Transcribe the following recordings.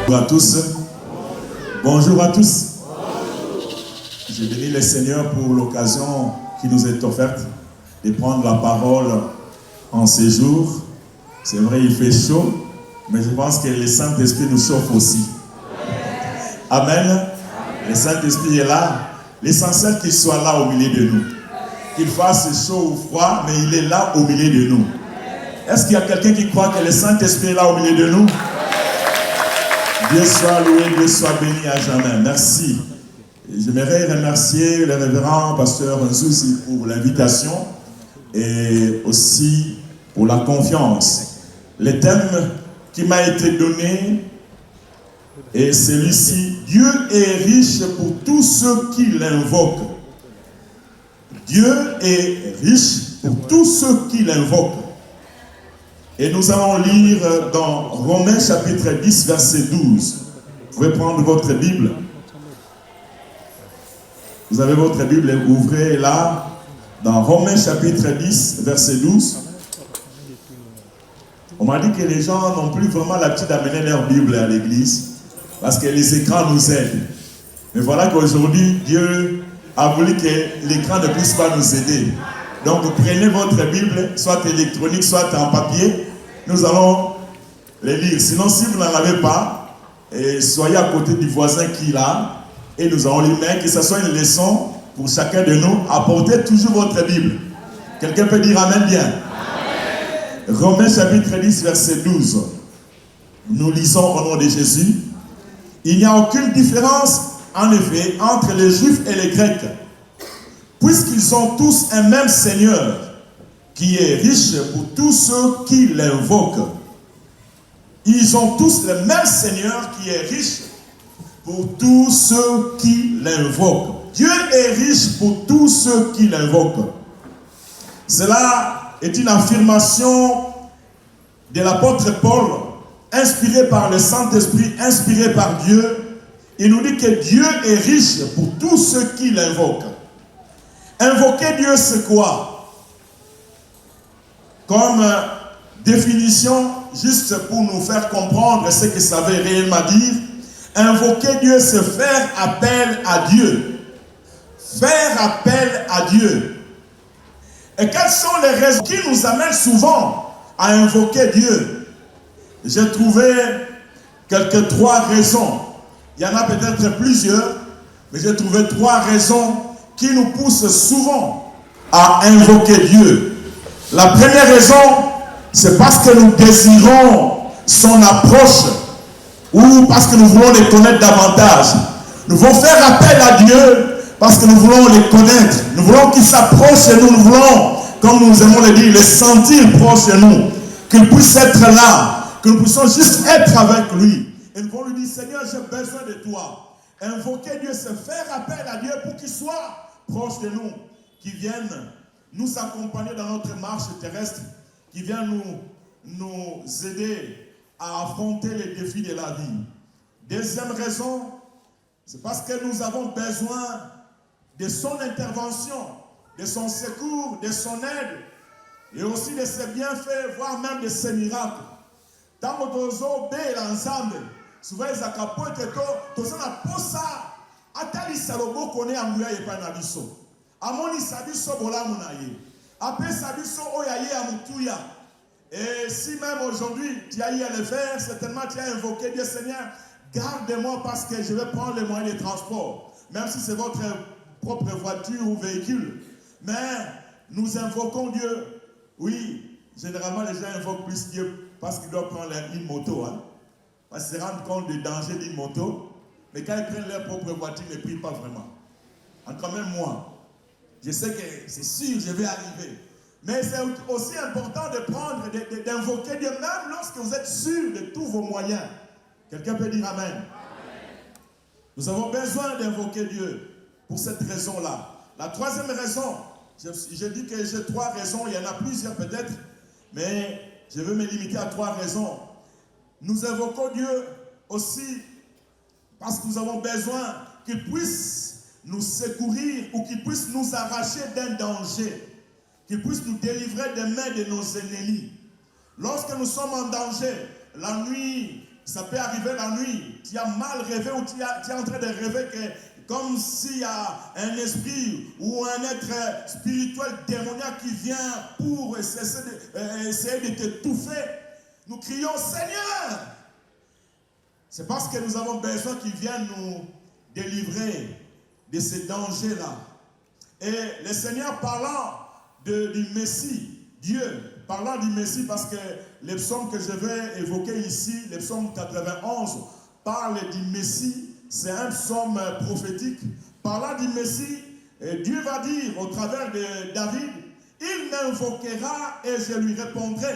Bonjour à tous. Bonjour à tous. Je bénis le Seigneur pour l'occasion qui nous est offerte de prendre la parole en ces jours. C'est vrai, il fait chaud, mais je pense que le Saint-Esprit nous chauffe aussi. Amen. Le Saint-Esprit est là. L'essentiel qu'il soit là au milieu de nous. Qu'il fasse chaud ou froid, mais il est là au milieu de nous. Est-ce qu'il y a quelqu'un qui croit que le Saint-Esprit est là au milieu de nous? Dieu soit loué, Dieu soit béni à jamais. Merci. J'aimerais remercier le révérend pasteur Nzouzi pour l'invitation et aussi pour la confiance. Le thème qui m'a été donné est celui-ci: Dieu est riche pour tous ceux qui l'invoquent. Dieu est riche pour tous ceux qui l'invoquent. Et nous allons lire dans Romains chapitre 10, verset 12. Vous pouvez prendre votre Bible. Vous avez votre Bible et ouvrez là, dans Romains chapitre 10, verset 12. On m'a dit que les gens n'ont plus vraiment l'habitude d'amener leur Bible à l'église, parce que les écrans nous aident. Mais voilà qu'aujourd'hui, Dieu a voulu que l'écran ne puisse pas nous aider. Donc prenez votre Bible, soit électronique, soit en papier. Nous allons les lire. Sinon, si vous n'en avez pas, soyez à côté du voisin qui l'a, et nous allons les mettre, que ce soit une leçon pour chacun de nous. Apportez toujours votre Bible. Quelqu'un peut dire Amen bien. Amen. Romains chapitre 10, verset 12. Nous lisons au nom de Jésus. Il n'y a aucune différence, en effet, entre les Juifs et les Grecs, puisqu'ils ont tous un même Seigneur, qui est riche pour tous ceux qui l'invoquent. Ils ont tous le même Seigneur qui est riche pour tous ceux qui l'invoquent. Dieu est riche pour tous ceux qui l'invoquent. Cela est une affirmation de l'apôtre Paul, inspiré par le Saint-Esprit, inspiré par Dieu. Il nous dit que Dieu est riche pour tous ceux qui l'invoquent. Invoquer Dieu, c'est quoi? Comme définition, juste pour nous faire comprendre ce que ça veut réellement dire, invoquer Dieu, c'est faire appel à Dieu. Faire appel à Dieu. Et quelles sont les raisons qui nous amènent souvent à invoquer Dieu? J'ai trouvé trois raisons. Il y en a peut-être plusieurs, mais j'ai trouvé 3 raisons qui nous poussent souvent à invoquer Dieu. La première raison, c'est parce que nous désirons son approche ou parce que nous voulons les connaître davantage. Nous voulons faire appel à Dieu parce que nous voulons les connaître. Nous voulons qu'il s'approche de nous. Nous voulons, comme nous aimons le dire, les sentir proches de nous. Qu'il puisse être là. Que nous puissions juste être avec lui. Et nous voulons lui dire: Seigneur, j'ai besoin de toi. Invoquer Dieu, c'est faire appel à Dieu pour qu'il soit proche de nous. Qu'il vienne nous accompagner dans notre marche terrestre, qui vient nous aider à affronter les défis de la vie. Deuxième raison, c'est parce que nous avons besoin de son intervention, de son secours, de son aide, et aussi de ses bienfaits, voire même de ses miracles. Dans notre zoo, l'ensemble, souvent les acapos et tout, ça n'a pas ça. Atali salobo connaît Amouya et Panabiso. Amoni sabiso bola munaye. Après sabiso oyaye amutuya. Et si même aujourd'hui tu as eu à le faire, certainement tu as invoqué Dieu: Seigneur, garde-moi parce que je vais prendre les moyens de transport. Même si c'est votre propre voiture ou véhicule. Mais nous invoquons Dieu. Oui, généralement les gens invoquent plus Dieu parce qu'ils doivent prendre une moto. Parce qu'ils se rendent compte du danger d'une moto. Mais quand ils prennent leur propre voiture, ils ne prient pas vraiment. En tout cas, même moi, je sais que c'est sûr, je vais arriver. Mais c'est aussi important d'invoquer Dieu, même lorsque vous êtes sûr de tous vos moyens. Quelqu'un peut dire Amen. Amen. Nous avons besoin d'invoquer Dieu pour cette raison-là. La troisième raison, je dis que j'ai 3 raisons, il y en a plusieurs peut-être, mais je veux me limiter à 3 raisons. Nous invoquons Dieu aussi parce que nous avons besoin qu'il puisse nous secourir ou qu'il puisse nous arracher d'un danger, qu'il puisse nous délivrer des mains de nos ennemis. Lorsque nous sommes en danger, la nuit, Ça peut arriver la nuit. Tu as mal rêvé ou tu es en train de rêver que, comme s'il y a un esprit ou un être spirituel démoniaque qui vient pour essayer de t'étouffer. Nous crions Seigneur. C'est parce que nous avons besoin qu'il vienne nous délivrer de ces dangers-là. Et le Seigneur parlant du Messie, Dieu, parlant du Messie, parce que les psaumes que je vais évoquer ici, les psaumes 91, parlent du Messie, c'est un psaume prophétique. Parlant du Messie, Dieu va dire au travers de David, il m'invoquera et je lui répondrai.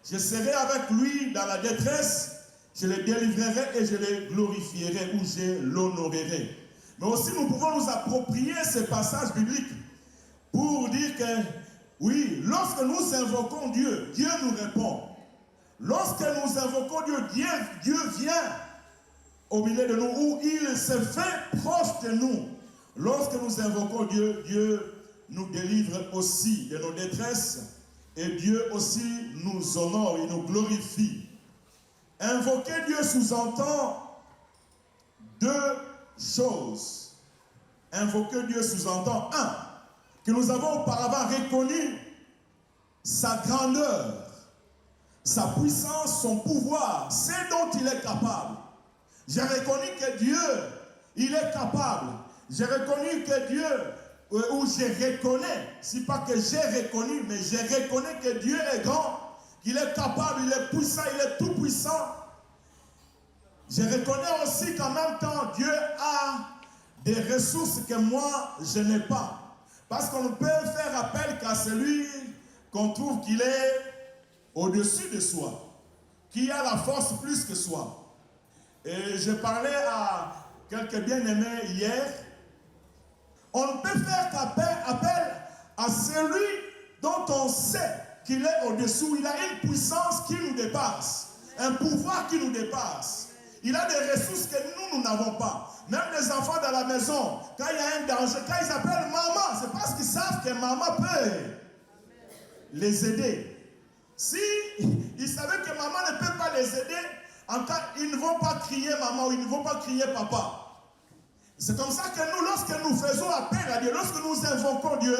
Je serai avec lui dans la détresse, je le délivrerai et je le glorifierai ou je l'honorerai. Mais aussi nous pouvons nous approprier ces passages bibliques pour dire que oui, lorsque nous invoquons Dieu, Dieu nous répond. Lorsque nous invoquons Dieu, Dieu vient au milieu de nous, ou il se fait proche de nous. Lorsque nous invoquons Dieu, Dieu nous délivre aussi de nos détresses, et Dieu aussi nous honore, il nous glorifie. Invoquer Dieu sous-entend deux choses. Invoquer Dieu sous-entend, un, que nous avons auparavant reconnu sa grandeur, sa puissance, son pouvoir, ce dont il est capable. J'ai reconnu que Dieu, il est capable. J'ai reconnu que Dieu, ou je reconnais, c'est pas que j'ai reconnu, mais je reconnais que Dieu est grand, qu'il est capable, il est puissant, il est tout puissant. Je reconnais aussi qu'en même temps, Dieu a des ressources que moi, je n'ai pas. Parce qu'on ne peut faire appel qu'à celui qu'on trouve qu'il est au-dessus de soi, qui a la force plus que soi. Et je parlais à quelques bien-aimés hier. On ne peut faire appel à celui dont on sait qu'il est au-dessous. Il a une puissance qui nous dépasse, un pouvoir qui nous dépasse. Il a des ressources que nous n'avons pas. Même les enfants dans la maison, quand il y a un danger, quand ils appellent maman, c'est parce qu'ils savent que maman peut les aider. Si ils savaient que maman ne peut pas les aider, en cas, ils ne vont pas crier maman ou ils ne vont pas crier papa. C'est comme ça que nous, lorsque nous faisons appel à Dieu, lorsque nous invoquons Dieu,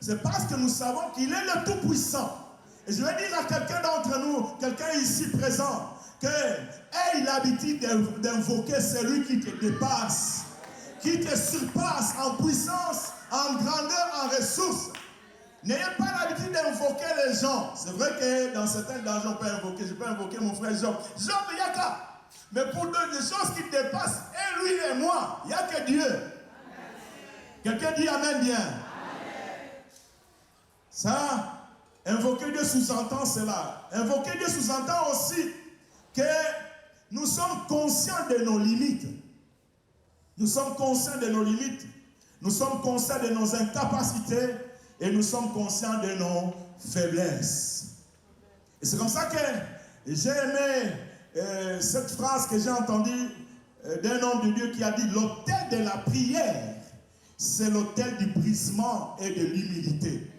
c'est parce que nous savons qu'il est le Tout-Puissant. Et je vais dire à quelqu'un d'entre nous, quelqu'un ici présent, que aie l'habitude d'invoquer celui qui te dépasse, qui te surpasse en puissance, en grandeur, en ressources. N'ayez pas l'habitude d'invoquer les gens. C'est vrai que dans certains dangers, on peut invoquer. Je peux invoquer mon frère Job. Job, il n'y a qu'à. Mais pour des choses qui dépassent, et lui et moi, il n'y a que Dieu. Quelqu'un dit Amen bien. Amen. Ça, invoquer Dieu sous-entend cela. Invoquer Dieu sous-entend aussi que nous sommes conscients de nos limites. Nous sommes conscients de nos limites. Nous sommes conscients de nos incapacités. Et nous sommes conscients de nos faiblesses. Et c'est comme ça que j'ai aimé cette phrase que j'ai entendue d'un homme de Dieu qui a dit « L'autel de la prière, c'est l'autel du brisement et de l'humilité. »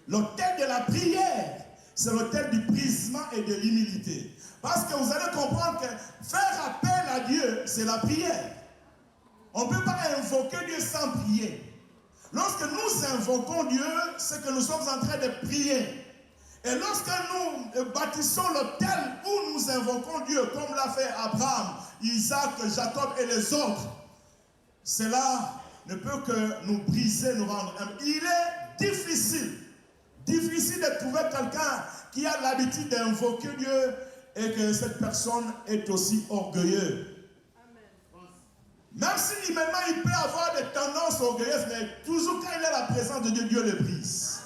L'autel de la prière, c'est l'autel du brisement et de l'humilité. Parce que vous allez comprendre que faire appel à Dieu, c'est la prière. On ne peut pas invoquer Dieu sans prier. Lorsque nous invoquons Dieu, c'est que nous sommes en train de prier. Et lorsque nous bâtissons l'autel où nous invoquons Dieu, comme l'a fait Abraham, Isaac, Jacob et les autres, cela ne peut que nous briser, nous rendre. Il est difficile de trouver quelqu'un qui a l'habitude d'invoquer Dieu et que cette personne est aussi orgueilleuse. Même si maintenant il peut avoir des tendances orgueilleuses, mais toujours quand il est à la présence de Dieu, Dieu le brise.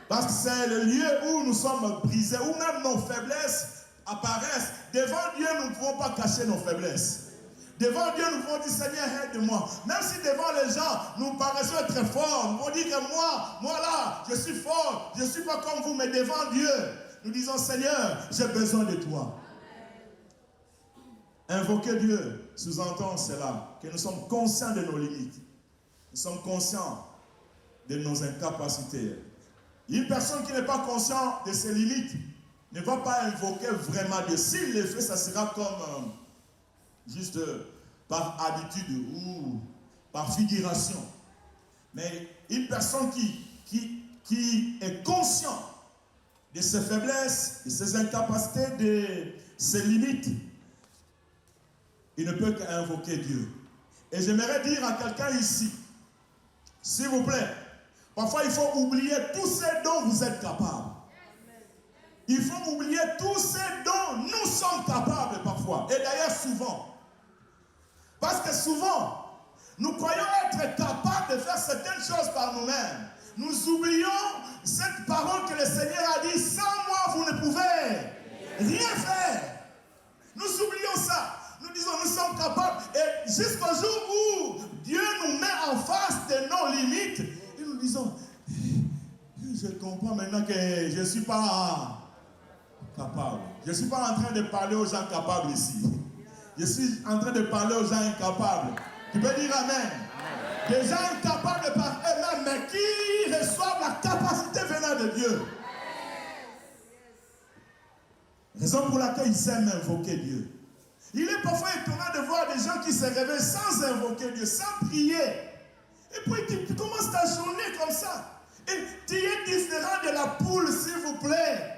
Parce que c'est le lieu où nous sommes brisés, où même nos faiblesses apparaissent. Devant Dieu, nous ne pouvons pas cacher nos faiblesses. Devant Dieu, nous pouvons dire Seigneur, aide-moi. Même si devant les gens, nous paraissons être forts, nous pouvons dire que moi là, je suis fort, je ne suis pas comme vous, mais devant Dieu, nous disons Seigneur, j'ai besoin de toi. Invoquer Dieu sous-entend cela, que nous sommes conscients de nos limites. Nous sommes conscients de nos incapacités. Une personne qui n'est pas consciente de ses limites ne va pas invoquer vraiment Dieu. S'il le fait, ça sera comme juste par habitude ou par figuration. Mais une personne qui est consciente de ses faiblesses, de ses incapacités, de ses limites, il ne peut qu'invoquer Dieu. Et j'aimerais dire à quelqu'un ici, s'il vous plaît, parfois il faut oublier tous ces dont vous êtes capables. Il faut oublier tous ces dont nous sommes capables parfois. Et d'ailleurs souvent. Parce que souvent, nous croyons être capables de faire certaines choses par nous-mêmes. Nous oublions cette parole que le Seigneur a dit, sans moi vous ne pouvez rien faire. Nous oublions ça. Nous disons nous sommes capables. Et jusqu'au jour où Dieu nous met en face de nos limites, et nous disons, je comprends maintenant que je ne suis pas capable. Je ne suis pas en train de parler aux gens capables ici. Je suis en train de parler aux gens incapables. Tu peux dire Amen. Des gens incapables par eux-mêmes, mais qui reçoivent la capacité venant de Dieu. Raison pour laquelle ils aiment invoquer Dieu. Il est parfois étonnant de voir des gens qui se réveillent sans invoquer Dieu, sans prier. Et puis tu commences ta journée comme ça. Et tu es différent de la poule, s'il vous plaît.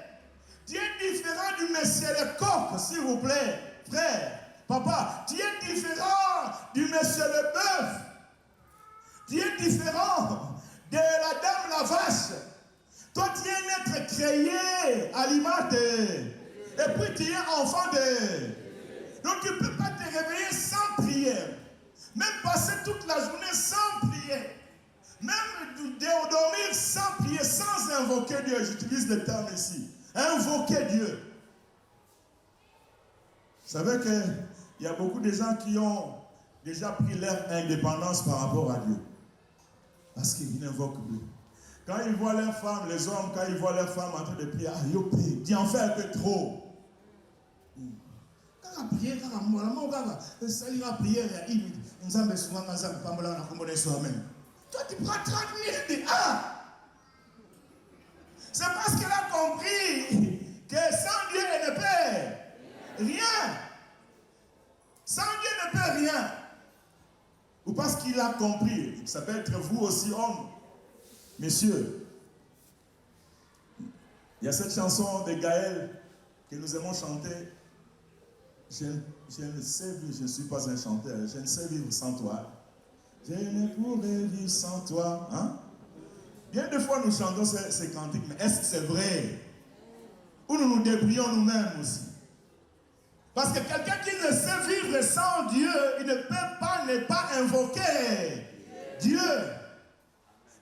Tu es différent du monsieur le coq, s'il vous plaît, frère. Papa, tu es différent du monsieur le bœuf. Tu es différent de la dame la vache. Toi, tu es un être créé à l'image de... Et puis, tu es enfant de... Donc, tu ne peux pas te réveiller sans prière. Même passer toute la journée sans prier. Même dormir sans prier, sans invoquer Dieu. J'utilise le terme ici. Invoquer Dieu. Vous savez qu'il y a beaucoup de gens qui ont déjà pris leur indépendance par rapport à Dieu. Parce qu'ils n'invoquent plus. Quand ils voient leurs femmes, les hommes, quand ils voient leurs femmes en train de prier, ah, yo, tu en fais un peu trop. Quand on prie, quand on ça ira prier, il nous a mis souvent dans un peu de soi-même. Toi, tu prends 30 minutes de c'est parce qu'elle a compris que sans Dieu, elle ne peut rien. Sans Dieu, elle ne peut rien. Ou parce qu'il a compris. Ça peut être vous aussi, hommes. Messieurs, il y a cette chanson de Gaël que nous aimons chanter. Je ne sais vivre, je ne suis pas un chanteur. Je ne sais vivre sans toi. Je ne pourrais vivre sans toi. Hein? Bien des fois nous chantons ces cantiques, mais est-ce que c'est vrai? Ou nous nous débrouillons nous-mêmes aussi? Parce que quelqu'un qui ne sait vivre sans Dieu, il ne peut pas ne pas invoquer Dieu.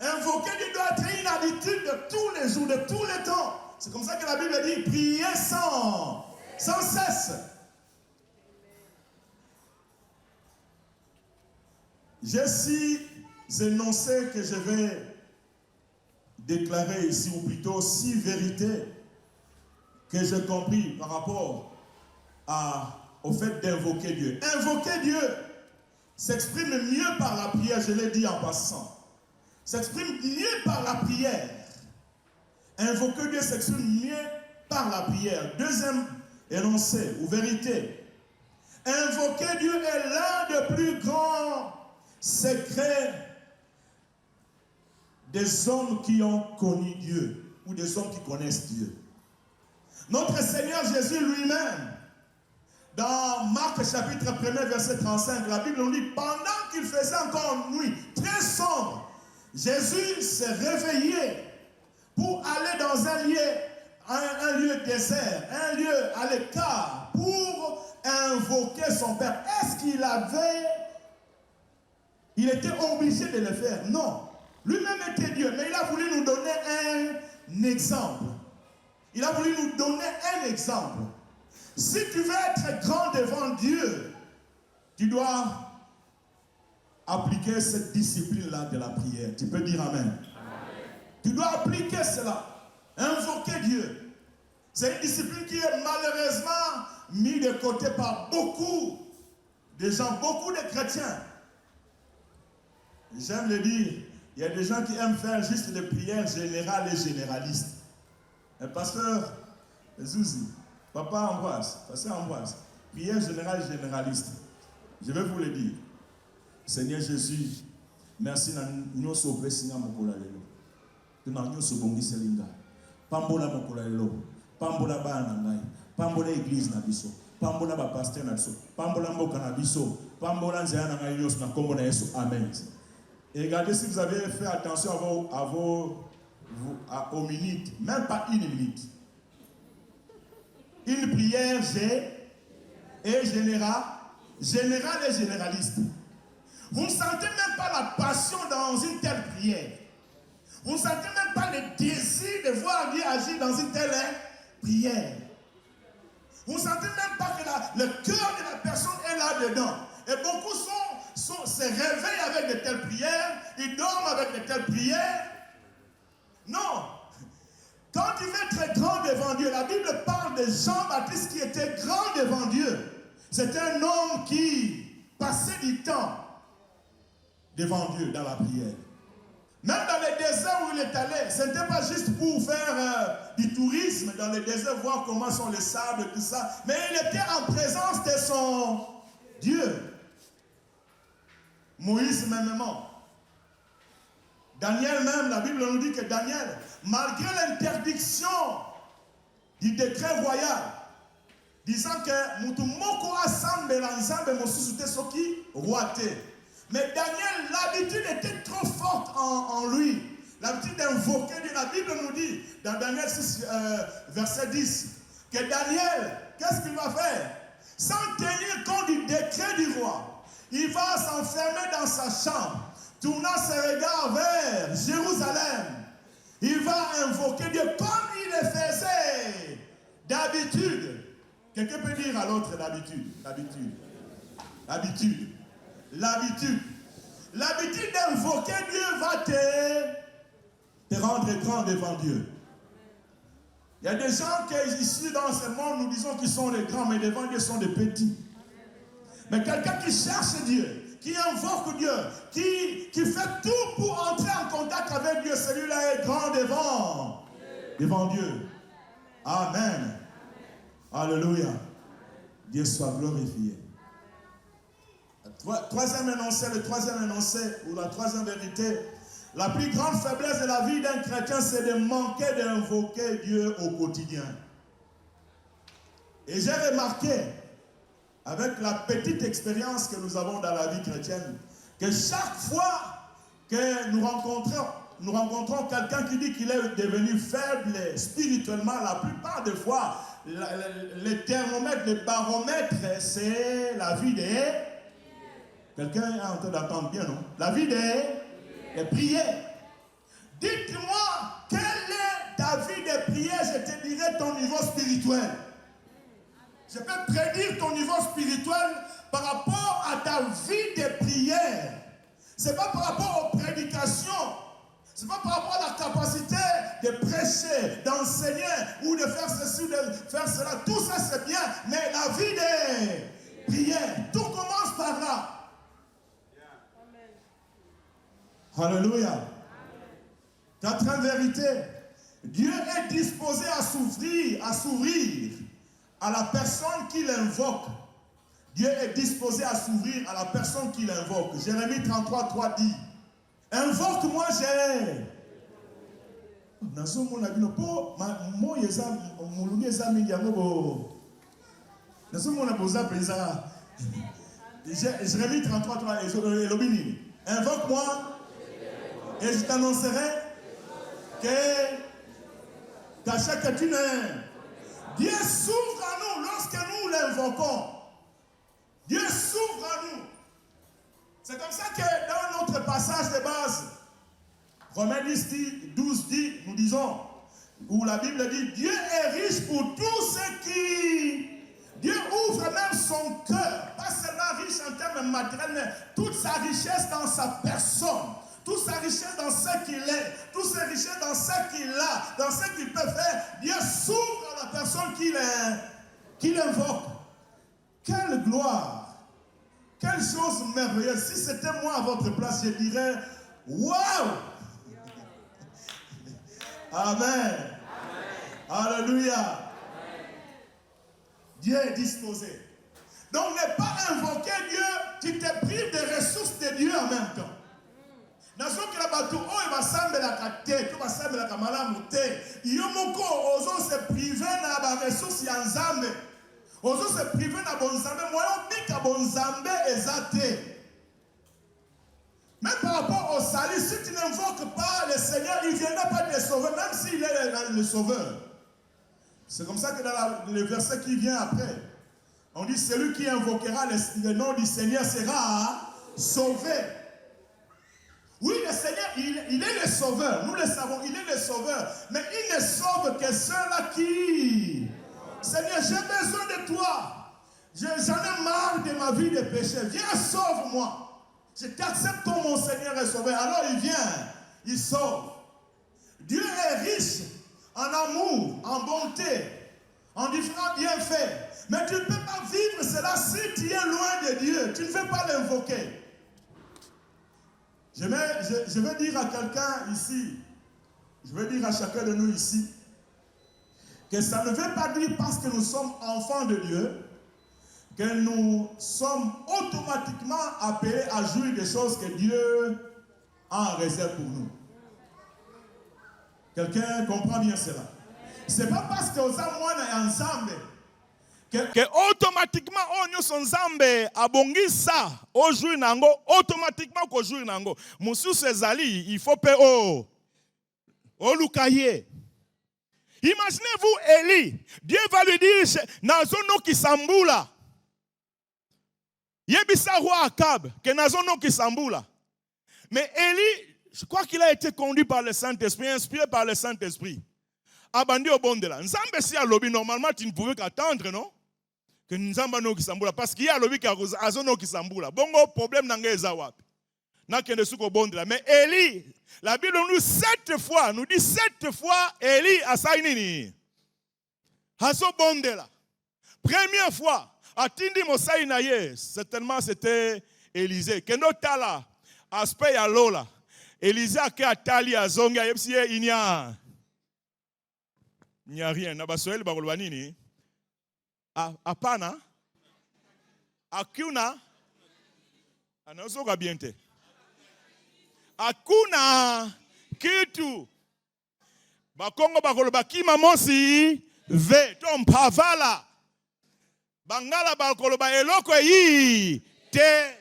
Invoquer Dieu doit être une habitude de tous les jours, de tous les temps. C'est comme ça que la Bible dit, priez sans cesse. J'ai 6 énoncés que je vais déclarer ici, ou plutôt 6 vérités que j'ai compris par rapport au fait d'invoquer Dieu. Invoquer Dieu s'exprime mieux par la prière, je l'ai dit en passant. S'exprime mieux par la prière. Invoquer Dieu s'exprime mieux par la prière. Deuxième énoncé ou vérité. Invoquer Dieu est l'un des plus grands secrets des hommes qui ont connu Dieu ou des hommes qui connaissent Dieu. Notre Seigneur Jésus lui-même, dans Marc chapitre 1er verset 35, la Bible nous dit, pendant qu'il faisait encore nuit très sombre, Jésus s'est réveillé pour aller dans un lieu désert, un lieu à l'écart, pour invoquer son Père. Est-ce il était obligé de le faire? Non. Lui-même était Dieu, mais il a voulu nous donner un exemple. Il a voulu nous donner un exemple. Si tu veux être grand devant Dieu, tu dois appliquer cette discipline-là de la prière. Tu peux dire Amen. Amen. Tu dois appliquer cela. Invoquer Dieu. C'est une discipline qui est malheureusement mise de côté par beaucoup de gens, beaucoup de chrétiens. J'aime le dire, il y a des gens qui aiment faire juste des prières générales et généralistes. Un pasteur, Zouzi, papa Ambroise, pasteur Ambroise, prière générale généraliste. Je vais vous le dire. Seigneur Jésus, merci na nyoso besinga mokola lelo. Tuna nyoso bongi selinga. Pambola mokola lelo. Pambola bana ngai. Pambola église na biso. Pambola ba pasteur na biso. Pambola mboka na biso. Pambola nzela na ngai nyoso na kombo na Yesu. Amen. Et regardez si vous avez fait attention aux minutes, même pas une minute. Une prière générale et généraliste. Vous ne sentez même pas la passion dans une telle prière. Vous ne sentez même pas le désir de voir Dieu agir dans une telle prière. Vous ne sentez même pas que le cœur de la personne est là-dedans. Et beaucoup se réveillent avec de telles prières, ils dorment avec de telles prières. Non. Quand il veut être grand devant Dieu, la Bible parle de Jean-Baptiste qui était grand devant Dieu. C'était un homme qui passait du temps devant Dieu dans la prière. Même dans les déserts où il est allé, ce n'était pas juste pour faire du tourisme dans les déserts, voir comment sont les sables et tout ça, mais il était en présence de son Dieu. Moïse même. Daniel même, la Bible nous dit que Daniel, malgré l'interdiction du décret royal, disant que Mutumoko assemble l'ensemble Mosusute Soki roité. Mais Daniel, l'habitude était trop forte en lui. L'habitude d'invoquer Dieu. La Bible nous dit, dans Daniel 6, verset 10, que Daniel, qu'est-ce qu'il va faire? Sans tenir compte du décret du roi, il va s'enfermer dans sa chambre, tournant ses regards vers Jérusalem. Il va invoquer Dieu comme il le faisait d'habitude. Quelqu'un peut dire à l'autre l'habitude. L'habitude d'invoquer Dieu va te rendre grand devant Dieu. Il y a des gens qui ici dans ce monde, nous disons qu'ils sont les grands, mais devant Dieu sont des petits. Mais quelqu'un qui cherche Dieu, qui invoque Dieu, qui fait tout pour entrer en contact avec Dieu, celui-là est grand devant Dieu. Amen. Alléluia. Dieu soit glorifié. Le troisième énoncé, ou la troisième vérité, la plus grande faiblesse de la vie d'un chrétien, c'est de manquer d'invoquer Dieu au quotidien. Et j'ai remarqué, avec la petite expérience que nous avons dans la vie chrétienne, que chaque fois que nous rencontrons quelqu'un qui dit qu'il est devenu faible spirituellement, la plupart des fois, le thermomètre, le baromètre, c'est la vie des... Quelqu'un est en train d'entendre bien, non? La vie des prières. Dites-moi, quelle est ta vie de prière? Je te dirai ton niveau spirituel. Je peux prédire ton niveau spirituel par rapport à ta vie de prière. Ce n'est pas par rapport aux prédications. Ce n'est pas par rapport à la capacité de prêcher, d'enseigner ou de faire ceci, ou de faire cela. Tout ça c'est bien, mais la vie des prières, tout commence par là. Alléluia. Quatrième vérité, Dieu est disposé à s'ouvrir à la personne qui l'invoque. Dieu est disposé à s'ouvrir à la personne qui l'invoque. Jérémie 33:3 dit, invoque-moi, j'ai... Jérémie 33:3, invoque-moi et je t'annoncerai que ta chaque tu n'es. Dieu s'ouvre à nous lorsque nous l'invoquons. Dieu s'ouvre à nous. C'est comme ça que dans notre passage de base, Romains 12 dit, nous disons, où la Bible dit, Dieu est riche pour tous ceux qui... Dieu ouvre même son cœur, pas seulement riche en termes matériels, mais toute sa richesse dans sa personne. Toute sa richesse dans ce qu'il est, toute sa richesse dans ce qu'il a, dans ce qu'il peut faire, Dieu s'ouvre à la personne qui l'invoque. Quelle gloire! Quelle chose merveilleuse! Si c'était moi à votre place, je dirais, waouh! Amen. Alléluia. Dieu est disposé. Donc ne pas invoquer Dieu, tu te prives des ressources de Dieu en même temps. Nazoki la bato oyo basambelaka te to basambelaka malamu te yo moko ozo se priver na ba ressources ya Nzambe ozo se priver na bonzambe moyo bika bonzambe ezate. Même par rapport au salut, si tu n'invoques pas le Seigneur, il ne viendra pas te sauver, même s'il est le sauveur. C'est comme ça que dans le verset qui vient après, on dit celui qui invoquera le nom du Seigneur sera sauvé. Oui, le Seigneur, il est le sauveur. Nous le savons, il est le sauveur. Mais il ne sauve que ceux-là qui... Seigneur, j'ai besoin de toi. J'en ai marre de ma vie de péché. Viens, sauve-moi. Je t'accepte comme mon Seigneur et sauveur. Alors il vient, il sauve. Dieu est riche en amour, en bonté, en différents bienfaits. Mais tu ne peux pas vivre cela si tu es loin de Dieu. Tu ne veux pas l'invoquer. Je vais dire à quelqu'un ici, je vais dire à chacun de nous ici, que ça ne veut pas dire parce que nous sommes enfants de Dieu, que nous sommes automatiquement appelés à jouir des choses que Dieu a en réserve pour nous. Quelqu'un comprend bien cela? Ce n'est pas parce que nous sommes ensemble que automatiquement nous sommes ensemble abongi ça au jouir nango automatiquement ko jouir nango. Monsieur Césali, il faut payer au lukaye. Imaginez-vous Élie, Dieu va lui dire nazono ki sambula. Yebisa roi Akab, que nazono ki sambula. Mais Élie, je crois qu'il a été conduit par le Saint-Esprit, inspiré par le Saint-Esprit. Abandi au bon de là. Nzambe si a lobby, normalement tu ne pouvais qu'attendre, non? Que Nzamba no ki sambula. Parce qu'il y a lobby qui a azono ki sambula. Bongo problème n'a pas wap. N'a qu'un dessous au bon de là. Mais Élie, la Bible nous dit 7 fois, Élie a saïnini. Azo bon de là. Première fois. Atindi Mosaï naye, certainement c'était Élisée. Kendo tala, aspect ya lola. Élisée a atali a zonga, il n'y a rien. Nabasoel barolwanini. Apana. Akuna. Anazoga biente. Akuna kitu. Bakongo bakoloba kima mosi ve tom pavala. Bangala bakoloba eloko yi te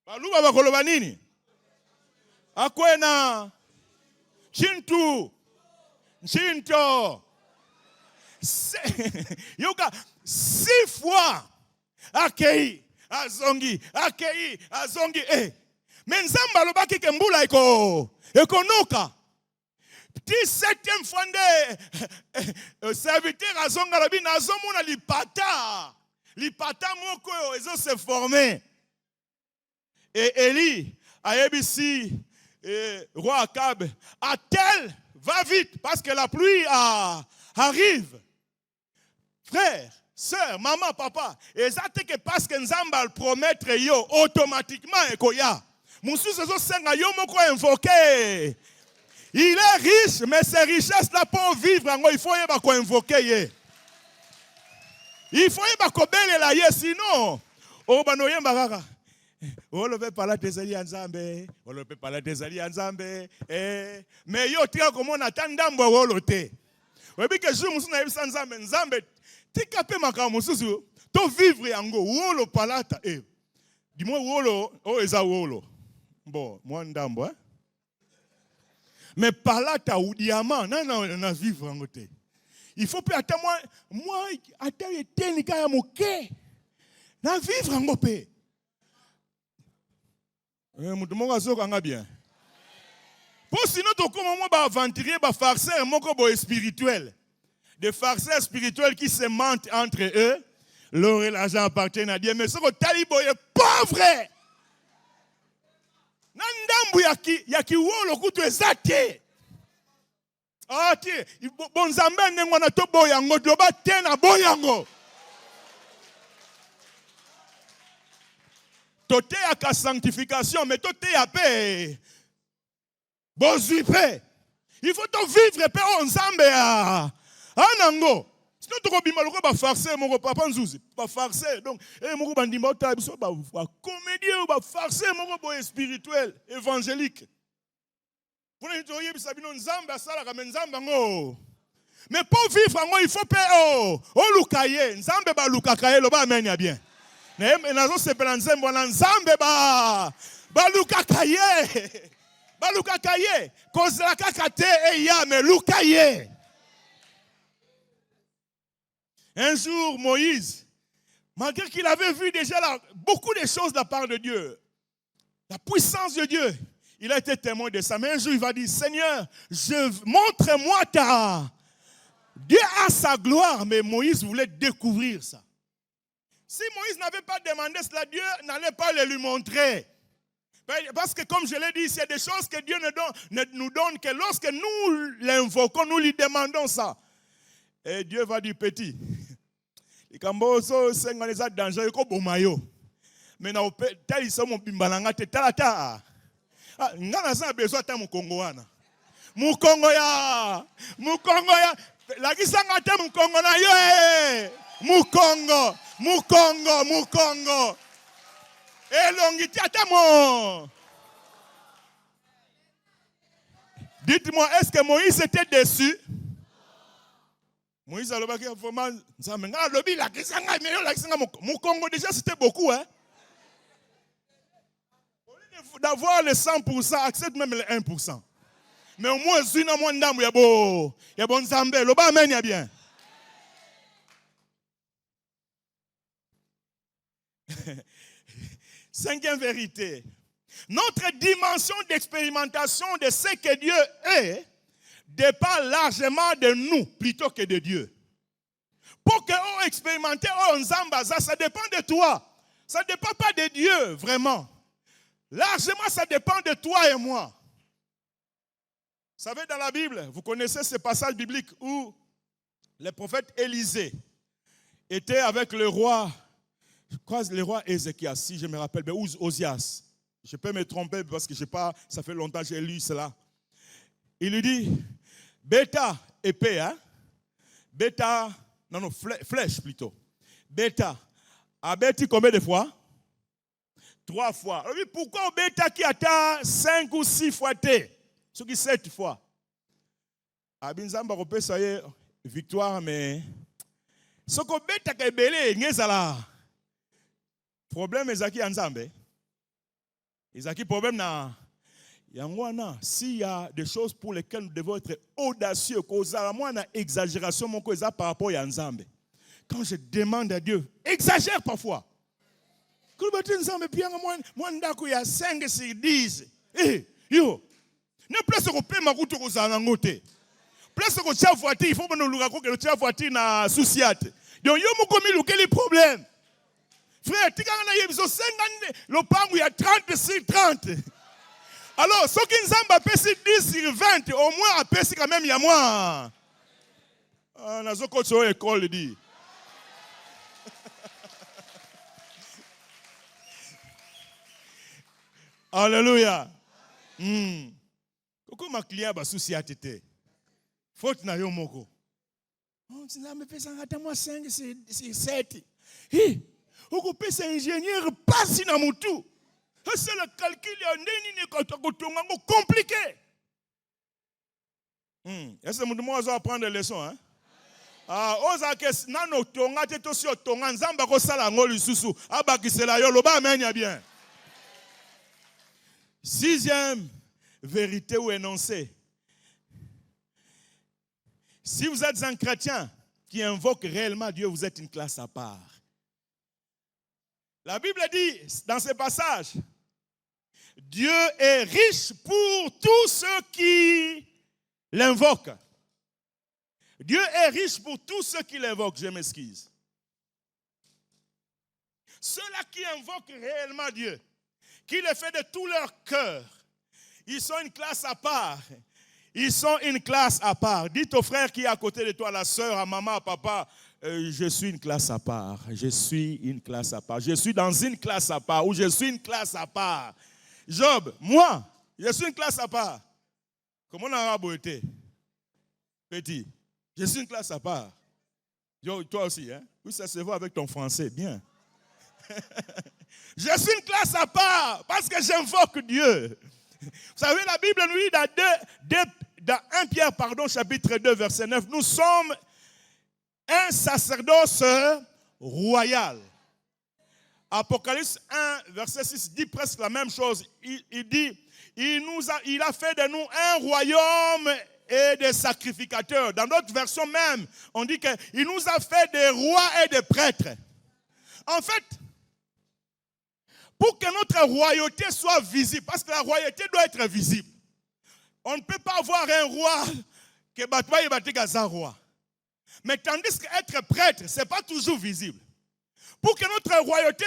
baluba bakoloba nini akwena chinto yoka 6 fois akei azongi mais Nzambe alobaki ke mbula ekonoka 17e fois de serviteur azonga la bina azomona lipata moko ezo se former. Et Élie a yebisi roi Akab Atel va vite parce que la pluie arrive. Frère, sœur, maman, papa, exacte que parce que Nzamba promettre yo automatiquement ekoya. Musu sezo senga yo moko invoquer. Il est riche, mais ces richesses-là pour vivre, il faut y invoquer. Il faut y sinon, oh banoye mbagara. On ne peut pas la tésali ensemble, on ne peut pas la tésali ensemble. Mais yo tia comme on attend d'ambo wolote. Oui bien que je me suis na ensemble, ensemble. Tika pe makamususu, to vivre yango wolo palata. Dis-moi wolo, oh eza wolo. Bon, moi ndambo hein. Mais par là, tu as ou diamant, non, vivre en côté. Il faut pas attendre moi, attends, tu es un moqué. Na vivre en côté. Bien. Pour sinon, tu as aventurier, farceur, mon spirituel. Des farceurs spirituels qui se mentent entre eux. L'or et l'argent appartiennent à Dieu. Mais ce que talibo est pauvre. Nandambu yaki wolo kutu ezate. Ah ti bonzambe nengo na to boyango doba tena boyango. Tote ya sanctification mais tote ya paix. Bozui paix. Il faut to vivre paix ensemble anango. sinon tu vas farcer mon papa nzouzi, va farcer. Donc, mon bandima ota biso ba comédien ou ba farcer mon boy spirituel, évangélique. Pour nous dire bisabino nzamba sala ka nzamba ngo. Mais pour vivre ngo il faut payer oh lukaye, nzambe ba lukakaye lo ba amen ya bien. Na nazo sepela nzembo na nzambe ba lukakaye. Ba lukakaye, kozela kakate e ya me lukaye. Un jour, Moïse, malgré qu'il avait vu déjà beaucoup de choses de la part de Dieu, la puissance de Dieu, il a été témoin de ça. Mais un jour, il va dire, Seigneur, montre-moi ta... Dieu a sa gloire, mais Moïse voulait découvrir ça. Si Moïse n'avait pas demandé cela, Dieu n'allait pas le lui montrer. Parce que comme je l'ai dit, il y a des choses que Dieu ne nous donne que lorsque nous l'invoquons, nous lui demandons ça. Et Dieu va dire, petit, les camboso senganeza danger ko bomayo. Mais na tel iso mo bimbalanga te talata. Ah, ngana sa besoin ta mukongo wana. Mukongo ya la kisanga te mukongo na yo. Mukongo. Elongiti atamo. Dites-moi, est-ce que Moïse était déçu? Moïse a le bac vraiment Mukongo déjà c'était beaucoup hein. D'avoir le 100%, accepte même le 1%. Mais au moins une moins d'âme il y a bon nzambe le ba amen ya bien. Cinquième vérité. Notre dimension d'expérimentation de ce que Dieu est dépend largement de nous plutôt que de Dieu. Pour que on expérimente Nzambaza, ça dépend de toi. Ça ne dépend pas de Dieu, vraiment. Largement, ça dépend de toi et moi. Vous savez, dans la Bible, vous connaissez ce passage biblique où le prophète Élisée était avec le roi, je crois le roi Ézéchias, si je me rappelle bien, ou Osias. Je peux me tromper parce que je sais pas, ça fait longtemps que j'ai lu cela. Il lui dit, bêta, épée, hein? Bêta, non, flèche plutôt. Bêta, a bêti combien de fois? 3 fois. Alors, pourquoi bêta qui atteint 5 ou 6 fois T? Ce qui 7 fois. Abinzamba repé ça y est, victoire, mais ce que bêta qui est belé, n'est-ce là? Problème est qui ensemble. Ezaki problème na. S'il y a des choses pour lesquelles nous devons être audacieux, moi, une exagération par rapport à Nzambe. Quand je demande à Dieu, exagère parfois. Quand je Nzambe, moi, il y a 5 sur 10. Yo, ne place qu'on paie ma route aux anangote. Place qu'on tient voiture, il faut que nous le tient voiture na souciate. Donc, yo, mon commis, quel est le problème? Frère, tu as 50, le pan où il y a 30 sur 30. Alors, ceux qui nous ont passé 10 sur 20, au moins, à passer quand même, il y a moins. On a coach sur l'école, dit. Alléluia. Pourquoi ma client va soucier à tété? Faute na yo moko. On dit, mais pèse en moi 5, c'est 7. Hé, on peut être ingénieur, pas si na moutou. C'est le calcul compliqué. Est-ce que nous devons apprendre des leçons? Hein? Sixième vérité ou énoncé. Si vous êtes un chrétien qui invoque réellement Dieu, vous êtes une classe à part. La Bible dit dans ce passage, Dieu est riche pour tous ceux qui l'invoquent. Dieu est riche pour tous ceux qui l'invoquent, je m'excuse. Ceux-là qui invoquent réellement Dieu, qui le font de tout leur cœur, ils sont une classe à part. Ils sont une classe à part. Dites au frère qui est à côté de toi, la soeur, à maman, à papa, je suis une classe à part. Je suis une classe à part. Je suis dans une classe à part. Ou je suis une classe à part. Job, moi, je suis une classe à part. Comment on a été? Petit, je suis une classe à part. Yo, toi aussi, hein? Oui, ça se voit avec ton français, bien. Je suis une classe à part parce que j'invoque Dieu. Vous savez, la Bible nous dit dans 1 Pierre, chapitre 2, verset 9, nous sommes un sacerdoce royal. Apocalypse 1, verset 6 dit presque la même chose. Il dit, il a fait de nous un royaume et des sacrificateurs. Dans d'autres versions même, on dit qu'il nous a fait des rois et des prêtres. En fait, pour que notre royauté soit visible, parce que la royauté doit être visible, on ne peut pas avoir un roi que Batouaï Batégaza roi. Mais tandis qu'être prêtre, ce n'est pas toujours visible. Pour que notre royauté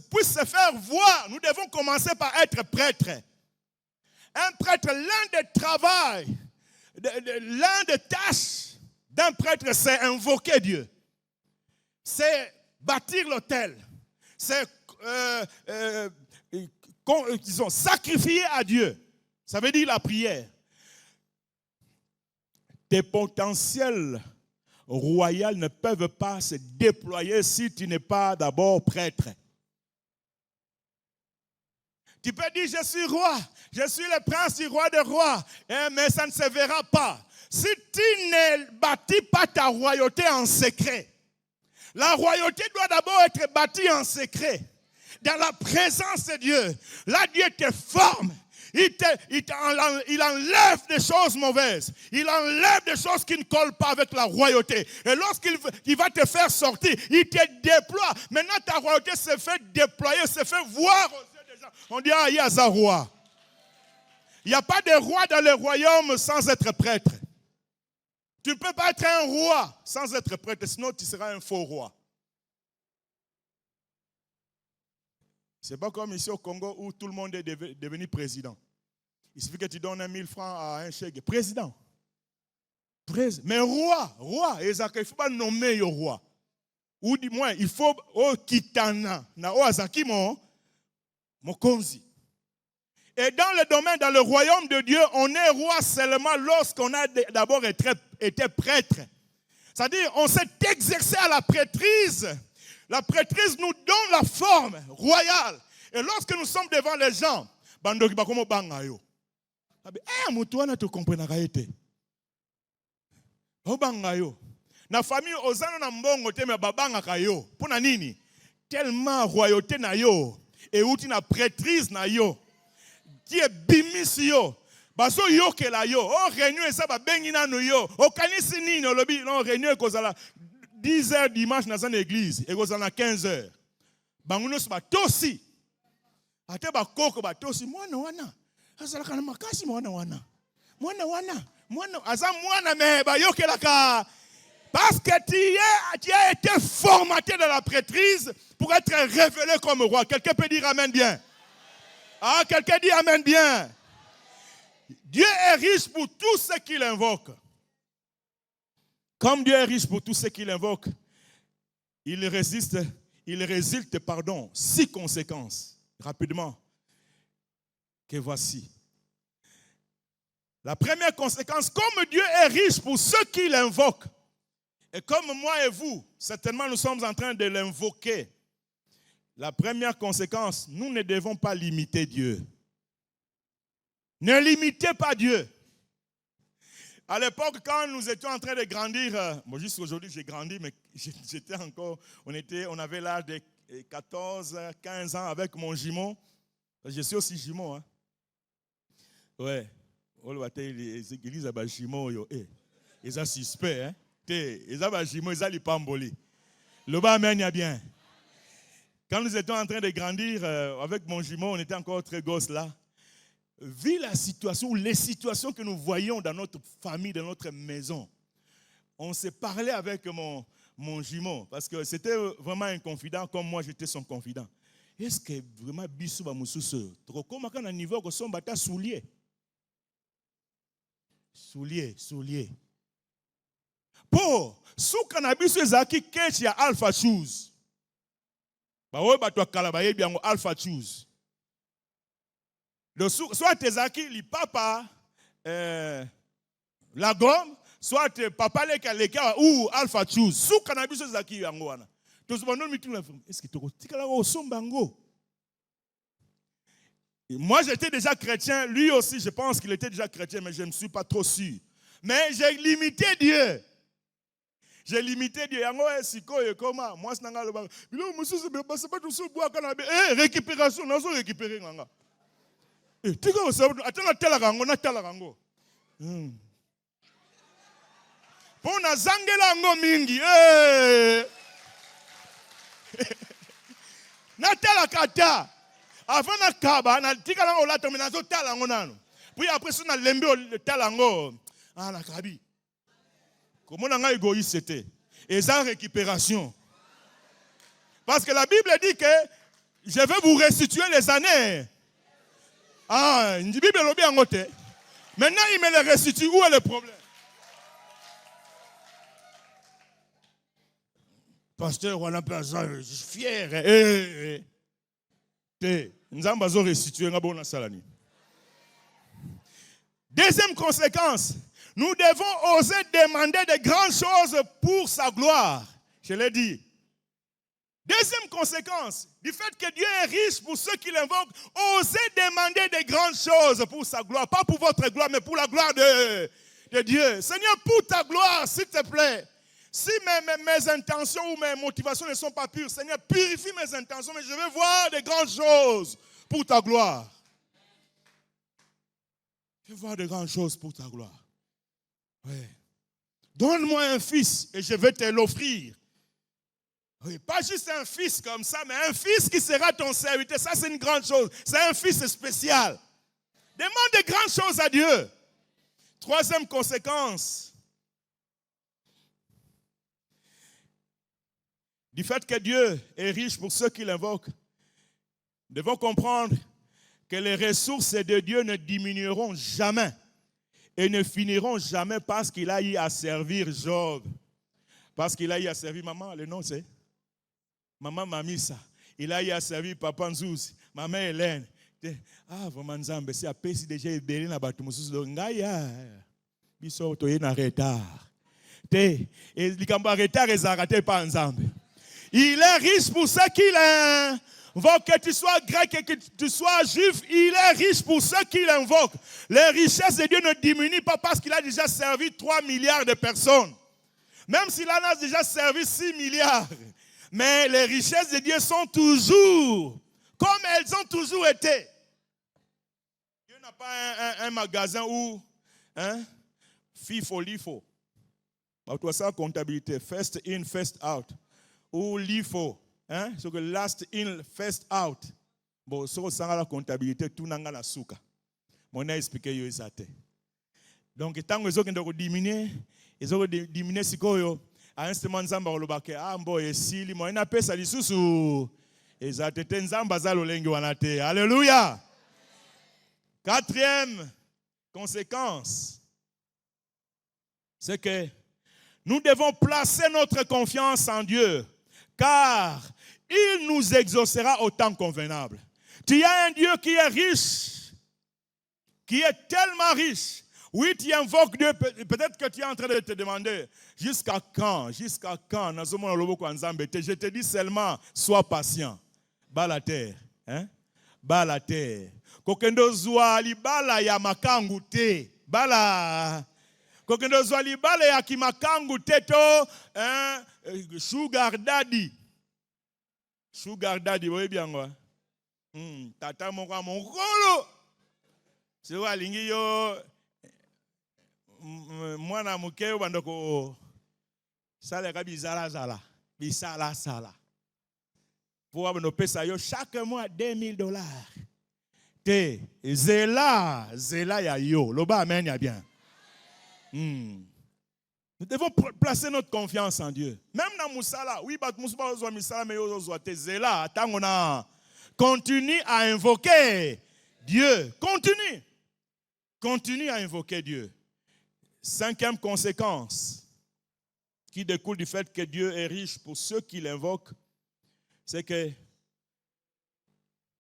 puisse se faire voir, nous devons commencer par être prêtre. Un prêtre, l'un des travaux, l'un des tâches d'un prêtre, c'est invoquer Dieu. C'est bâtir l'autel. C'est sacrifier à Dieu. Ça veut dire la prière. Tes potentiels royaux ne peuvent pas se déployer si tu n'es pas d'abord prêtre. Tu peux dire, je suis roi, je suis le prince du roi des rois, mais ça ne se verra pas. Si tu ne bâtis pas ta royauté en secret, la royauté doit d'abord être bâtie en secret, dans la présence de Dieu. Là, Dieu te forme. Il enlève des choses mauvaises. Il enlève des choses qui ne collent pas avec la royauté. Et lorsqu'il va te faire sortir, il te déploie. Maintenant, ta royauté se fait déployer, se fait voir aux yeux des gens. On dit, il y a un roi. Il n'y a pas de roi dans le royaume sans être prêtre. Tu ne peux pas être un roi sans être prêtre, sinon tu seras un faux roi. Ce n'est pas comme ici au Congo où tout le monde est devenu président. Il suffit que tu donnes 1000 francs à un chèque. Président. Mais roi. Il ne faut pas nommer le roi. Ou du moins, il faut au kitana. Na o azaki mo konzi. Et dans le domaine, dans le royaume de Dieu, on est roi seulement lorsqu'on a d'abord été prêtre. C'est-à-dire, on s'est exercé à la prêtrise. La prêtrise nous donne la forme royale. Et lorsque nous sommes devant les gens, bandoki bakomo bangayo. Mutuana te comprenaka ete. O bangayo. Na famille ozana na mbongo te me babangaka yo. Pona nini? Tellement royauté na yo et outi na prêtrise na yo. Qui est bimis yo. Baso yo ke la yo. O réunion esa ba bengi na no yo. O kanisi nini olobi non réunion kozala 10h dimanche dans une église et vous en a 15h. Banguno ba tosi. Ate ba koko ba tosi mwana wana. Azala kana makasi mwana wana. Mwana aza mwana me ba yokelaka. Parce que tu as été formaté dans la prêtrise pour être révélé comme roi. Quelqu'un peut dire amen bien. Ah, quelqu'un dit amen bien. Dieu est riche pour tous ceux qui l'invoquent. Comme Dieu est riche pour tous ceux qui l'invoquent, il résulte 6 conséquences, rapidement, que voici. La première conséquence, comme Dieu est riche pour ceux qui l'invoquent, et comme moi et vous, certainement nous sommes en train de l'invoquer, la première conséquence, nous ne devons pas limiter Dieu. Ne limitez pas Dieu. À l'époque, quand nous étions en train de grandir, moi juste aujourd'hui j'ai grandi, mais j'étais encore, on avait l'âge de 14, 15 ans avec mon jumeau. Je suis aussi jumeau. Hein? Ouais. Les églises à jumeau, ils sont suspects. Hein? Ils sont jumeaux, ils sont lipamboli. Le bas mène bien. Quand nous étions en train de grandir avec mon jumeau, on était encore très gosses là. Vu la situation, ou les situations que nous voyons dans notre famille, dans notre maison, on s'est parlé avec mon jumeau, parce que c'était vraiment un confident, comme moi j'étais son confident. Est-ce que vraiment Bissou va moussou trop comme quand on niveau que son bata soulier. Pour sous cannabis ezaki kechi ya alpha shoes. Ba wo batwa kala ba yebi yango alpha shoes. Soit tes acquis, le papa, la gomme, soit papa leka ou alpha choose. Sous cannabis zaki yangoana. Est-ce que tu Moi, j'étais déjà chrétien. Lui aussi, je pense qu'il était déjà chrétien, mais je ne suis pas trop sûr. Mais j'ai limité Dieu. J'ai limité Dieu. Moi, c'est comment? Moi, c'est pas tout ça. Récupération, non, c'est récupérer. Tu pour na zangela ngo mingi na tala kata avant na kaba na tikala ngo lato na zo tala ngo nano puis après ça na lembe o tala ngo na kabi comment nga égoïste c'était et ça récupération parce que la Bible dit que je vais vous restituer les années la Bible le bien ngote maintenant il me les restitue. Où est le problème? Pasteur, on a pas ça, je suis fier. Deuxième conséquence, nous devons oser demander de grandes choses pour sa gloire. Je l'ai dit. Deuxième conséquence, du fait que Dieu est riche pour ceux qui l'invoquent, osez demander de grandes choses pour sa gloire. Pas pour votre gloire, mais pour la gloire de Dieu. Seigneur, pour ta gloire, s'il te plaît. Si mes intentions ou mes motivations ne sont pas pures, Seigneur, purifie mes intentions, mais je veux voir de grandes choses pour ta gloire. Je veux voir de grandes choses pour ta gloire. Oui. Donne-moi un fils et je vais te l'offrir. Oui, pas juste un fils comme ça, mais un fils qui sera ton serviteur. Ça, c'est une grande chose. C'est un fils spécial. Demande de grandes choses à Dieu. Troisième conséquence. Du fait que Dieu est riche pour ceux qui l'invoquent, nous devons comprendre que les ressources de Dieu ne diminueront jamais et ne finiront jamais parce qu'il a eu à servir Job. Parce qu'il a eu à servir maman, le nom c'est Maman Mamisa. Il a eu à servir Papa Nzouz, Maman Hélène. Vraiment Nzambe, c'est à pesi déjà libéré na batu mususu do ngaya. Biso toye na retard. Et likamba retard ezarate pa Nzambe. Il est riche pour ceux qui l'invoquent, que tu sois grec et que tu sois juif, il est riche pour ceux qui l'invoquent. Les richesses de Dieu ne diminuent pas parce qu'il a déjà servi 3 milliards de personnes. Même s'il en a déjà servi 6 milliards. Mais les richesses de Dieu sont toujours comme elles ont toujours été. Dieu n'a pas un magasin où FIFO, LIFO. Toi ça comptabilité, first in, first out. Ou LIFO, so que last in, first out. Bon, so ça la comptabilité tout nanga na suka. Mon a expliqué yo isate. Donc tant que zo diminuer, ezo diminuer sikoyo, à un instant nzamba olobake mbo esili mo ina pesa lisusu. Ezate te nzamba za lolengi wana te. Alléluia. Quatrième conséquence, c'est que nous devons placer notre confiance en Dieu. Car il nous exaucera au temps convenable. Tu as un Dieu qui est riche, qui est tellement riche. Oui, tu invoques Dieu, peut-être que tu es en train de te demander, jusqu'à quand? Jusqu'à quand? Je te dis seulement, sois patient. Bas la terre. Bas la terre. Kokendo zwa libala ya makangu te. Bala. Kokendo zwa libala ya kimakangu te to. Sugar daddy. Sugar daddy, vous voyez bien quoi? Tata moko mokolo. C'est wa lingi yo mwana mukeo bandoko sala ka bizala zala. Bisala sala. Pour avoir pesa yo chaque mois $2,000. Te zela ya yo. Loba amen ya bien. Nous devons placer notre confiance en Dieu. Même dans Moussala, oui, Moussala, mais Zela, continue à invoquer Dieu. Continue à invoquer Dieu. Cinquième conséquence qui découle du fait que Dieu est riche pour ceux qui l'invoquent, c'est que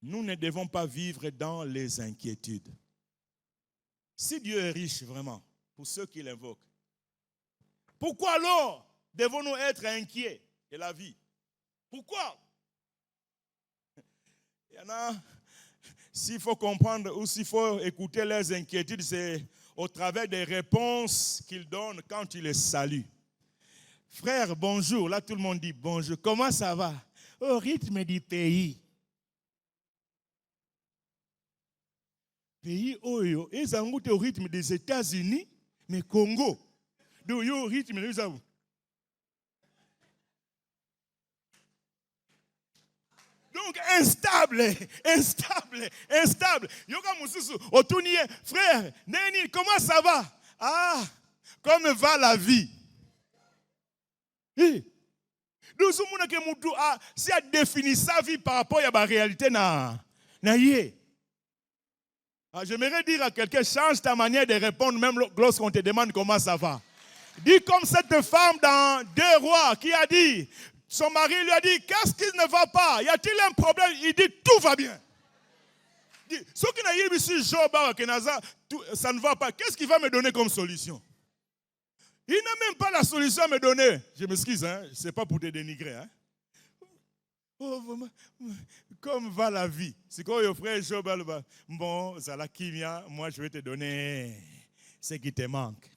nous ne devons pas vivre dans les inquiétudes. Si Dieu est riche vraiment pour ceux qui l'invoquent, Pourquoi alors devons-nous être inquiets de la vie? Pourquoi? Il y en a, s'il faut comprendre ou s'il faut écouter leurs inquiétudes, c'est au travers des réponses qu'ils donnent quand ils les saluent. Frère, bonjour. Là, tout le monde dit bonjour. Comment ça va? Au rythme du pays. Pays Oyo, ils ont au rythme des États-Unis, mais Congo. Donc, au rythme de ça. Donc, instable. Yoga Moussousou, Otounie, frère, Neni, comment ça va? Ah, comme va la vie? Nous sommes si elle définit sa vie par rapport à la réalité, j'aimerais dire à quelqu'un, change ta manière de répondre, même lorsqu'on te demande comment ça va. Dis comme cette femme dans 2 Rois qui a dit, son mari lui a dit, qu'est-ce qui ne va pas? Y a-t-il un problème? Il dit, tout va bien. Ce qui n'a pas ici, Job, ça ne va pas. Qu'est-ce qu'il va me donner comme solution? Il n'a même pas la solution à me donner. Je m'excuse, hein? Ce n'est pas pour te dénigrer. Hein? Oh, comme va la vie? C'est quoi, le frère Job? Bon, ça la kimia, moi je vais te donner ce qui te manque.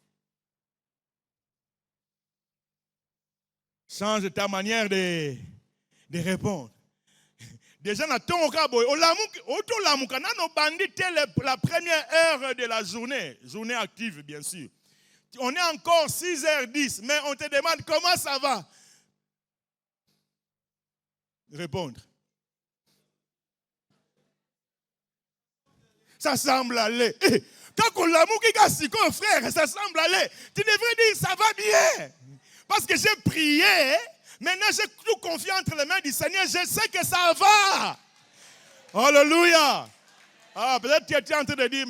Change ta manière de répondre. Déjà, la première heure de la journée active, bien sûr. On est encore 6h10, mais on te demande comment ça va. Répondre. Ça semble aller. Quand on l'a mouki frère, ça semble aller. Tu devrais dire ça va bien. Parce que j'ai prié. Maintenant, j'ai tout confié entre les mains du Seigneur. Je sais que ça va. Alléluia. Ah, peut-être que tu es en train de dire,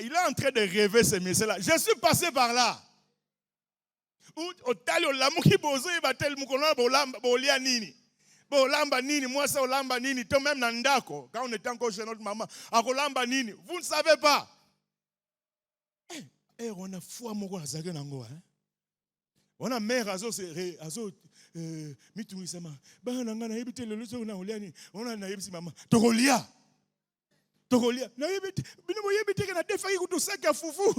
il est en train de rêver ce message-là. Je suis passé par là. Moi, ça, olamba nini. Toi, même Nandako, quand on était encore chez notre maman, olamba nini. Vous ne savez pas. On a foi, on a mère, mitouisama. Banangana, ebite le leso na oliani. On a naïbsi maman. Togolia. Naïbite. Binomo yebite que na defa ikutu saka fufu.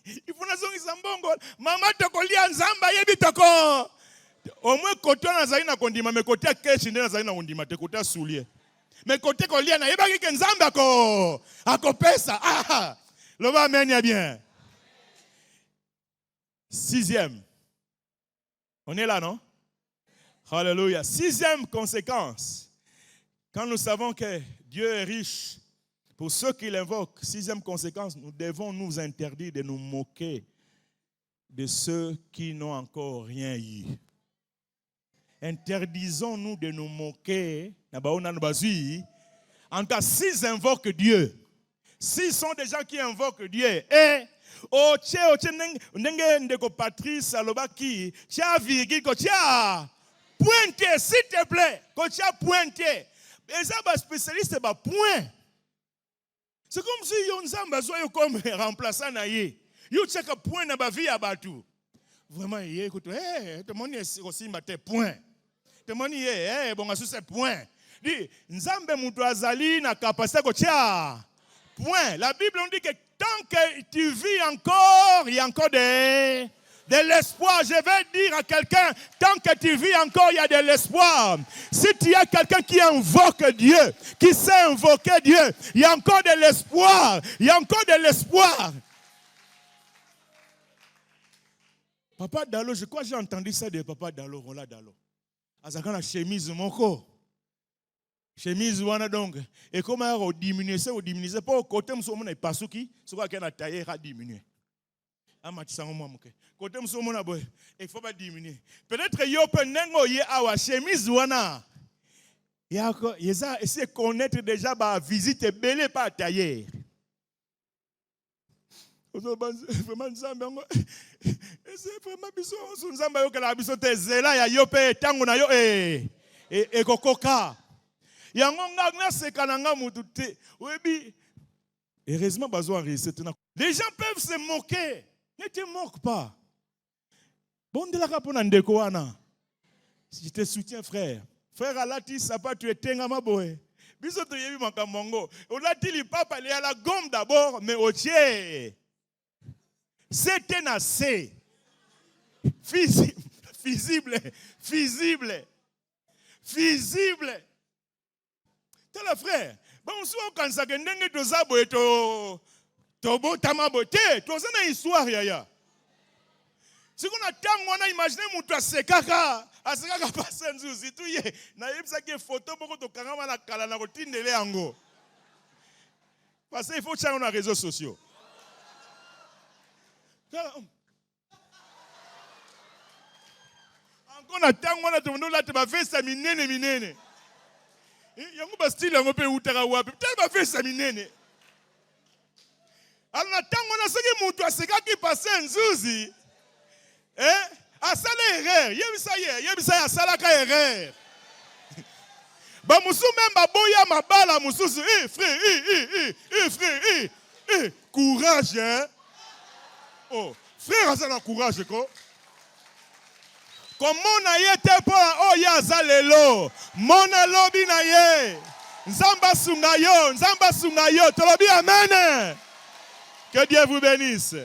Il faut na zongi sambongo. Maman togolia nzamba yebitoko. Au moins côté na zaina kondima, mais côté keshi na zaina kondima, te côté soulier. Mais côté kolia na yebaki ke nzamba ko. Akopesa. Ah. Loba menya bien. 6e. On est là, non? Alléluia. 6e conséquence. Quand nous savons que Dieu est riche, pour ceux qui l'invoquent, 6e conséquence, nous devons nous interdire de nous moquer de ceux qui n'ont encore rien eu. Interdisons-nous de nous moquer. En cas, s'ils invoquent Dieu, s'ils sont des gens qui invoquent Dieu, et Patrice Alobaki, tu as virgule, tu as pointé, s'il te plaît, tu as pointé. Et ça, spécialiste, point. C'est comme si Yonzamba soit comme remplaçant naïe. You check a point na ba vie abatu. Vraiment, écoute, tout le monde est aussi maté point. Tout le monde est, bon, c'est point. Dit, Nzambe mutu azali na capacité ko tia. Point. La Bible on dit que tant que tu vis encore, il y a encore de l'espoir. Je vais dire à quelqu'un, tant que tu vis encore, il y a de l'espoir. Si tu as quelqu'un qui invoque Dieu, qui sait invoquer Dieu, il y a encore de l'espoir. Il y a encore de l'espoir. Papa Dalo, je crois que j'ai entendu ça de Papa Dalo, Rola Dalo. Azakana chemise moko. Chemise wana donc. Et comment on diminue ça, pas au côté msomona ipasuki, ce qu'on a taillé a diminué. Côté msomona boy, il faut pas diminuer. Peut-être yo peut nengo ye awa chemise wana. Yeza essayer connaître déjà ba visite belé pas taillé. Vraiment Nzambe c'est vraiment biso Nzambe yo kala biso te zela ya yo pe tango na yo e kokoka. Heureusement, les gens peuvent se moquer. Ne te moque pas. Bon de la rapona ndeko wana. Je te soutiens, frère. Frère Alati, ça pas tu es tengama boé. Biso to yebi makamongo. Olati li papa li à la gomme d'abord, mais au tiers. C'est un assez. Visible. T'es le frère. Bon, souvent quand ça gagne de zabo et to tamabote, to ça une histoire yaya. Si on a tant on a imaginé mutu asekaka passer nzuzi tout ye na yebisa ke photo boko to kangama na kala na kotindele yango. Parce qu'il faut changer nos réseaux sociaux. Encore na tant on a tout monde là te va faire ça minene. Yango ba style yango pe utaka wapi. Peut-être ba faire ça minene. Alors na tant on a ce que mutu asekaki passer nzuzi. Asala erreur, yebisa ya sala ka erreur. Ba musu même ba boya mabala mususu, frère, courage hein. Oh, frère asala courage ko. Comment na yete po oh ya zalelo, mona lobi na ye. Nzamba sunga yo, tolobi amen. Que Dieu vous bénisse.